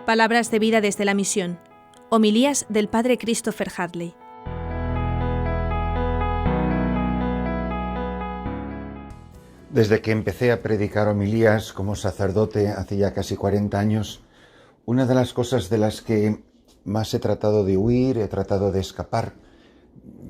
Palabras de vida desde la misión. Homilías del Padre Christopher Hadley. Desde que empecé a predicar homilías como sacerdote hace ya casi 40 años, una de las cosas de las que más he tratado de huir, he tratado de escapar,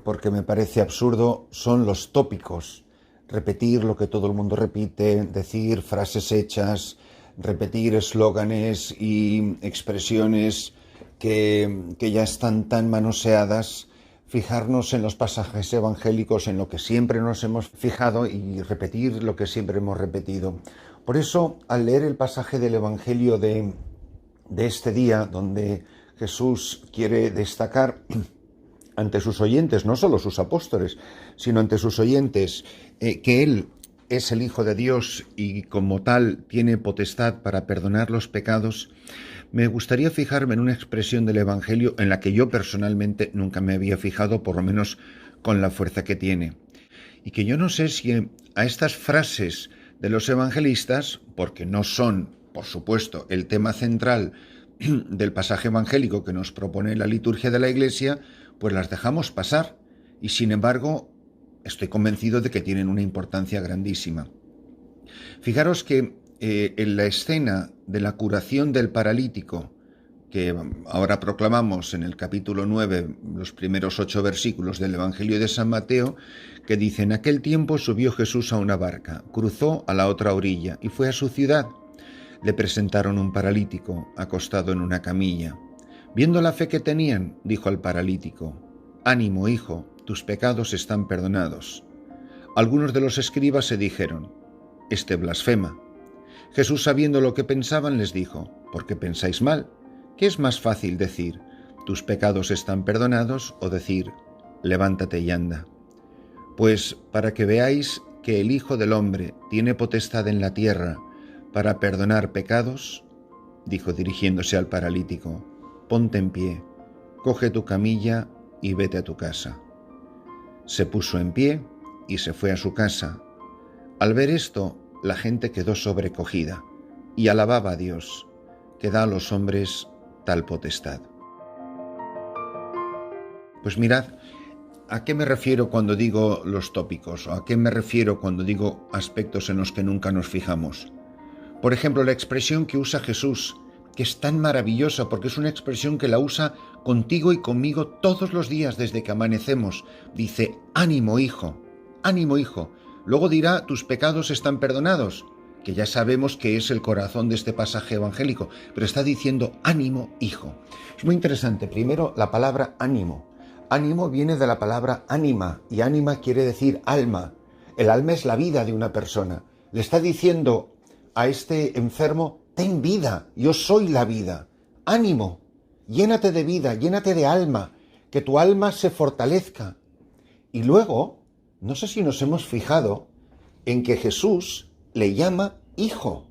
porque me parece absurdo, son los tópicos. Repetir lo que todo el mundo repite, decir frases hechas, repetir eslóganes y expresiones que ya están tan manoseadas, fijarnos en los pasajes evangélicos, en lo que siempre nos hemos fijado y repetir lo que siempre hemos repetido. Por eso, al leer el pasaje del Evangelio de este día, donde Jesús quiere destacar ante sus oyentes, no solo sus apóstoles, sino ante sus oyentes, que Él es el Hijo de Dios y como tal tiene potestad para perdonar los pecados, me gustaría fijarme en una expresión del Evangelio en la que yo personalmente nunca me había fijado, por lo menos con la fuerza que tiene. Y que yo no sé si a estas frases de los evangelistas, porque no son, por supuesto, el tema central del pasaje evangélico que nos propone la liturgia de la Iglesia, pues las dejamos pasar. Y sin embargo, estoy convencido de que tienen una importancia grandísima. Fijaros que en la escena de la curación del paralítico, que ahora proclamamos en el capítulo 9, los primeros 8 versículos del Evangelio de San Mateo, que dice: en aquel tiempo subió Jesús a una barca, cruzó a la otra orilla y fue a su ciudad. Le presentaron un paralítico acostado en una camilla. Viendo la fe que tenían, dijo al paralítico: «Ánimo, hijo, tus pecados están perdonados». Algunos de los escribas se dijeron: «Este blasfema». Jesús, sabiendo lo que pensaban, les dijo: «¿Por qué pensáis mal? ¿Qué es más fácil decir: tus pecados están perdonados, o decir: levántate y anda? Pues para que veáis que el Hijo del Hombre tiene potestad en la tierra para perdonar pecados», dijo dirigiéndose al paralítico: «ponte en pie, coge tu camilla y vete a tu casa». Se puso en pie y se fue a su casa. Al ver esto, la gente quedó sobrecogida y alababa a Dios, que da a los hombres tal potestad. Pues mirad, ¿a qué me refiero cuando digo los tópicos? ¿O a qué me refiero cuando digo aspectos en los que nunca nos fijamos? Por ejemplo, la expresión que usa Jesús, que es tan maravillosa porque es una expresión que la usa contigo y conmigo todos los días desde que amanecemos. Dice: «Ánimo, hijo, ánimo, hijo». Luego dirá: «tus pecados están perdonados», que ya sabemos que es el corazón de este pasaje evangélico, pero está diciendo: «ánimo, hijo». Es muy interesante. Primero, la palabra ánimo. Ánimo viene de la palabra ánima, y ánima quiere decir alma. El alma es la vida de una persona. Le está diciendo a este enfermo: ten vida, yo soy la vida. Ánimo, llénate de vida, llénate de alma, que tu alma se fortalezca. Y luego, no sé si nos hemos fijado en que Jesús le llama hijo.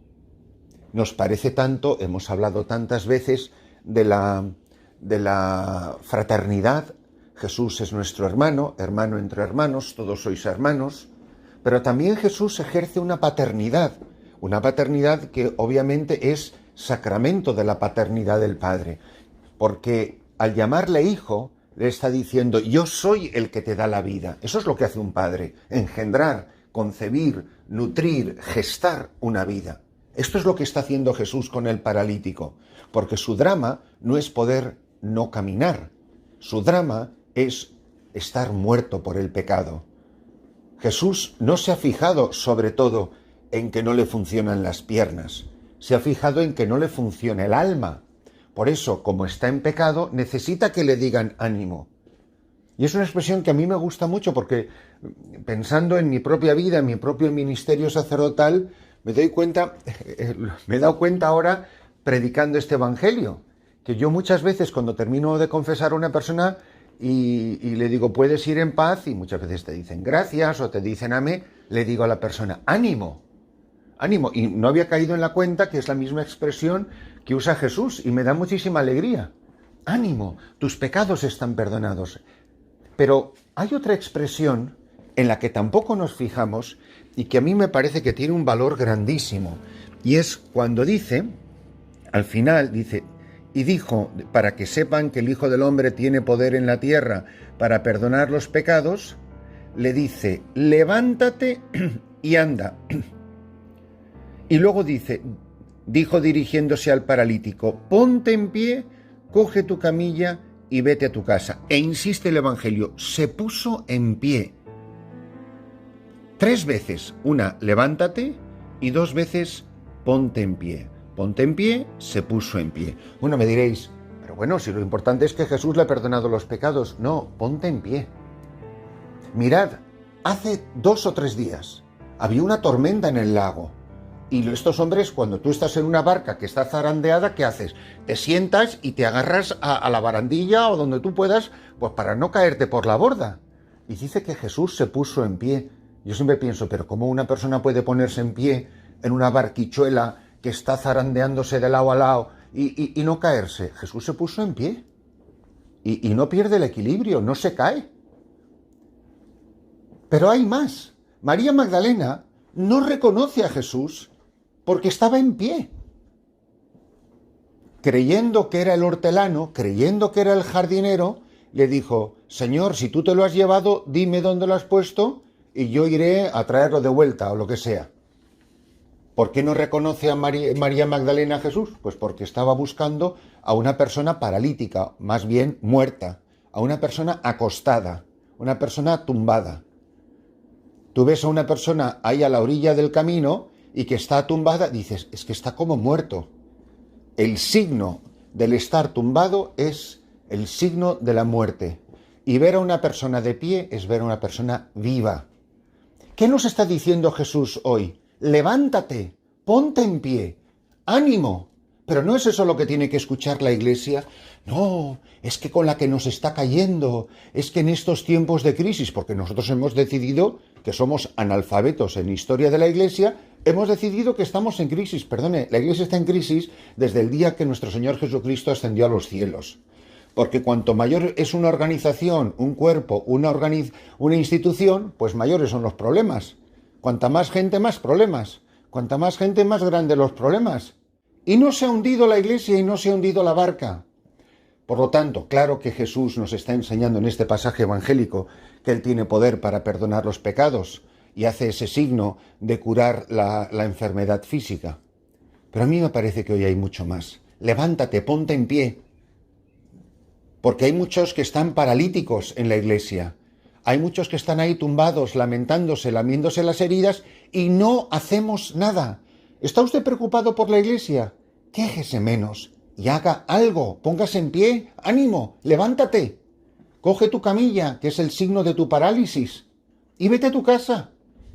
Nos parece tanto, hemos hablado tantas veces de la fraternidad. Jesús es nuestro hermano, hermano entre hermanos, todos sois hermanos. Pero también Jesús ejerce una paternidad que obviamente es sacramento de la paternidad del Padre, porque al llamarle hijo, le está diciendo: yo soy el que te da la vida. Eso es lo que hace un padre: engendrar, concebir, nutrir, gestar una vida. Esto es lo que está haciendo Jesús con el paralítico, porque su drama no es poder no caminar, su drama es estar muerto por el pecado. Jesús no se ha fijado sobre todo en que no le funcionan las piernas, se ha fijado en que no le funciona el alma. Por eso, como está en pecado, necesita que le digan ánimo. Y es una expresión que a mí me gusta mucho porque, pensando en mi propia vida, en mi propio ministerio sacerdotal, me he dado cuenta ahora, predicando este evangelio, que yo muchas veces cuando termino de confesar a una persona y le digo: puedes ir en paz, y muchas veces te dicen gracias o te dicen amén, le digo a la persona: ánimo. Ánimo, y no había caído en la cuenta que es la misma expresión que usa Jesús, y me da muchísima alegría. Ánimo, tus pecados están perdonados. Pero hay otra expresión en la que tampoco nos fijamos y que a mí me parece que tiene un valor grandísimo, y es cuando dice, al final dice: y dijo, para que sepan que el Hijo del Hombre tiene poder en la tierra para perdonar los pecados, le dice, levántate y anda. Y luego dijo dirigiéndose al paralítico, ponte en pie, coge tu camilla y vete a tu casa. E insiste el Evangelio, se puso en pie. 3 veces, una, levántate, y 2 veces, ponte en pie. Ponte en pie, se puso en pie. Bueno, me diréis, pero bueno, si lo importante es que Jesús le ha perdonado los pecados. No, ponte en pie. Mirad, hace 2 o 3 días había una tormenta en el lago. Y estos hombres, cuando tú estás en una barca que está zarandeada, ¿qué haces? Te sientas y te agarras a la barandilla o donde tú puedas, pues para no caerte por la borda. Y dice que Jesús se puso en pie. Yo siempre pienso, pero ¿cómo una persona puede ponerse en pie en una barquichuela que está zarandeándose de lado a lado y no caerse? Jesús se puso en pie y no pierde el equilibrio, no se cae. Pero hay más. María Magdalena no reconoce a Jesús porque estaba en pie. Creyendo que era el hortelano, creyendo que era el jardinero, le dijo, Señor, si tú te lo has llevado, dime dónde lo has puesto y yo iré a traerlo de vuelta o lo que sea. ¿Por qué no reconoce a María Magdalena a Jesús? Pues porque estaba buscando a una persona paralítica, más bien muerta, a una persona acostada, una persona tumbada. Tú ves a una persona ahí a la orilla del camino y que está tumbada, dices, es que está como muerto. El signo del estar tumbado es el signo de la muerte. Y ver a una persona de pie es ver a una persona viva. ¿Qué nos está diciendo Jesús hoy? Levántate, ponte en pie, ánimo. Pero no es eso lo que tiene que escuchar la Iglesia. No, es que con la que nos está cayendo, es que en estos tiempos de crisis, porque nosotros hemos decidido que somos analfabetos en historia de la Iglesia, hemos decidido que estamos en crisis. Perdone, la Iglesia está en crisis desde el día que nuestro Señor Jesucristo ascendió a los cielos. Porque cuanto mayor es una organización, un cuerpo, una institución, pues mayores son los problemas. Cuanta más gente, más problemas. Cuanta más gente, más grandes los problemas. Y no se ha hundido la Iglesia y no se ha hundido la barca. Por lo tanto, claro que Jesús nos está enseñando en este pasaje evangélico que Él tiene poder para perdonar los pecados y hace ese signo de curar la enfermedad física. Pero a mí me parece que hoy hay mucho más. Levántate, ponte en pie. Porque hay muchos que están paralíticos en la Iglesia. Hay muchos que están ahí tumbados, lamentándose, lamiéndose las heridas y no hacemos nada. ¿Está usted preocupado por la Iglesia? Quéjese menos y haga algo. Póngase en pie. ¡Ánimo! ¡Levántate! Coge tu camilla, que es el signo de tu parálisis, y vete a tu casa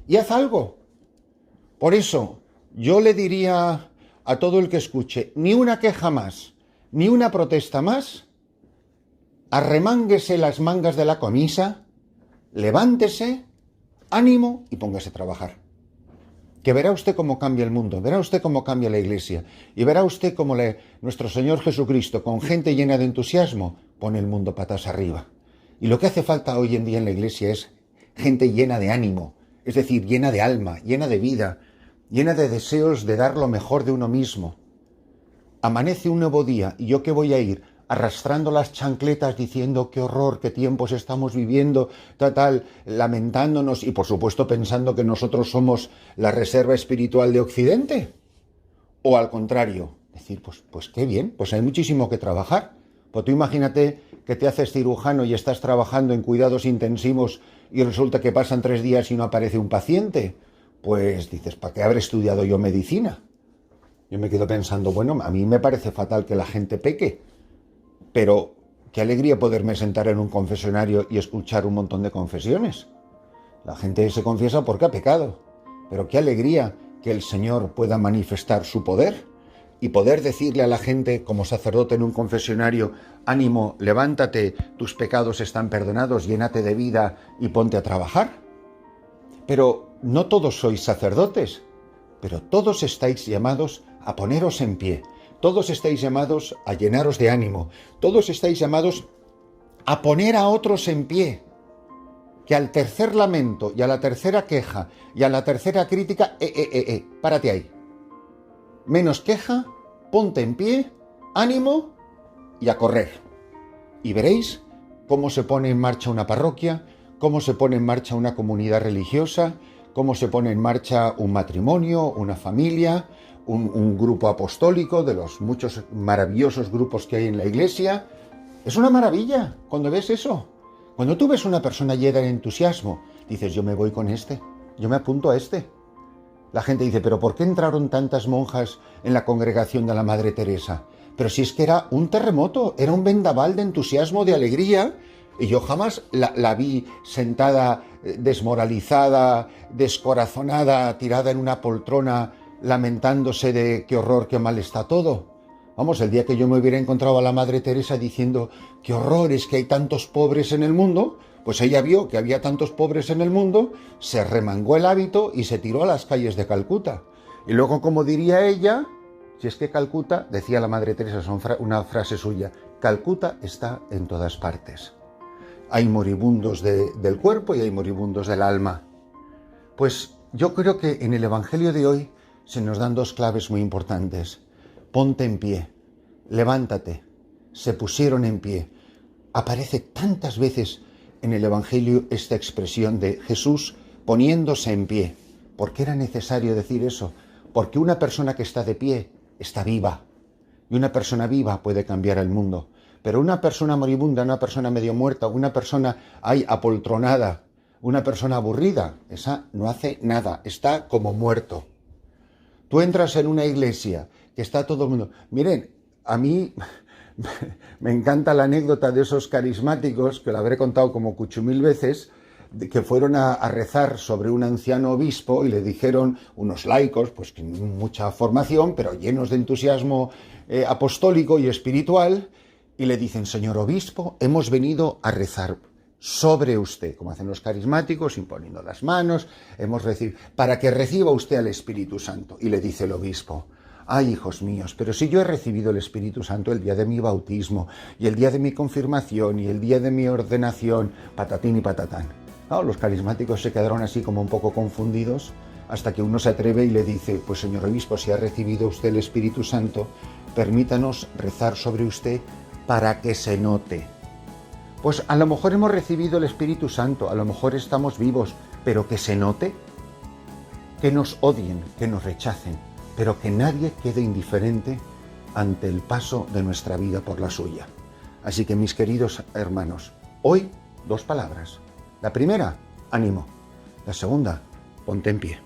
y haz algo. Por eso, yo le diría a todo el que escuche, ni una queja más, ni una protesta más. Arremánguese las mangas de la camisa, levántese, ánimo y póngase a trabajar. Que verá usted cómo cambia el mundo, verá usted cómo cambia la Iglesia y verá usted cómo nuestro Señor Jesucristo, con gente llena de entusiasmo, pone el mundo patas arriba. Y lo que hace falta hoy en día en la Iglesia es gente llena de ánimo, es decir, llena de alma, llena de vida, llena de deseos de dar lo mejor de uno mismo. Amanece un nuevo día y yo que voy a ir arrastrando las chancletas diciendo qué horror, qué tiempos estamos viviendo, lamentándonos y por supuesto pensando que nosotros somos la reserva espiritual de Occidente. O al contrario, decir, pues qué bien, pues hay muchísimo que trabajar. Pues tú imagínate que te haces cirujano y estás trabajando en cuidados intensivos y resulta que pasan 3 días y no aparece un paciente. Pues dices, ¿para qué habré estudiado yo medicina? Yo me quedo pensando, bueno, a mí me parece fatal que la gente peque. Pero qué alegría poderme sentar en un confesionario y escuchar un montón de confesiones. La gente se confiesa porque ha pecado, pero qué alegría que el Señor pueda manifestar su poder y poder decirle a la gente como sacerdote en un confesionario, ánimo, levántate, tus pecados están perdonados, llénate de vida y ponte a trabajar. Pero no todos sois sacerdotes, pero todos estáis llamados a poneros en pie. Todos estáis llamados a llenaros de ánimo. Todos estáis llamados a poner a otros en pie. Que al tercer lamento y a la tercera queja y a la tercera crítica, párate ahí. Menos queja, ponte en pie, ánimo y a correr. Y veréis cómo se pone en marcha una parroquia, cómo se pone en marcha una comunidad religiosa, cómo se pone en marcha un matrimonio, una familia, un grupo apostólico de los muchos maravillosos grupos que hay en la iglesia. Es una maravilla cuando ves eso. Cuando tú ves una persona llena de entusiasmo, dices, yo me voy con este, yo me apunto a este. La gente dice, ¿pero por qué entraron tantas monjas en la congregación de la Madre Teresa? Pero si es que era un terremoto, era un vendaval de entusiasmo, de alegría, y yo jamás la vi sentada, desmoralizada, descorazonada, tirada en una poltrona, lamentándose de qué horror, qué mal está todo. Vamos, el día que yo me hubiera encontrado a la Madre Teresa diciendo, qué horror, es que hay tantos pobres en el mundo, pues ella vio que había tantos pobres en el mundo, se remangó el hábito y se tiró a las calles de Calcuta. Y luego, como diría ella, si es que Calcuta, decía la Madre Teresa, es una frase suya, Calcuta está en todas partes. Hay moribundos del cuerpo y hay moribundos del alma. Pues yo creo que en el Evangelio de hoy se nos dan dos claves muy importantes. Ponte en pie, levántate, se pusieron en pie. Aparece tantas veces en el Evangelio esta expresión de Jesús poniéndose en pie. ¿Por qué era necesario decir eso? Porque una persona que está de pie está viva. Y una persona viva puede cambiar el mundo. Pero una persona moribunda, una persona medio muerta, una persona ahí apoltronada, una persona aburrida, esa no hace nada, está como muerto. Tú entras en una iglesia que está todo el mundo... Miren, a mí me encanta la anécdota de esos carismáticos, que la habré contado como 8.000 veces, que fueron a rezar sobre un anciano obispo y le dijeron unos laicos, pues con mucha formación, pero llenos de entusiasmo apostólico y espiritual, y le dicen, señor obispo, hemos venido a rezar sobre usted, como hacen los carismáticos, imponiendo las manos, para que reciba usted al Espíritu Santo. Y le dice el obispo, ay, hijos míos, pero si yo he recibido el Espíritu Santo el día de mi bautismo, y el día de mi confirmación, y el día de mi ordenación, patatín y patatán. No, los carismáticos se quedaron así como un poco confundidos, hasta que uno se atreve y le dice, pues señor obispo, si ha recibido usted el Espíritu Santo, permítanos rezar sobre usted para que se note. Pues a lo mejor hemos recibido el Espíritu Santo, a lo mejor estamos vivos, pero que se note, que nos odien, que nos rechacen, pero que nadie quede indiferente ante el paso de nuestra vida por la suya. Así que, mis queridos hermanos, hoy 2 palabras. La primera, ánimo. La segunda, ponte en pie.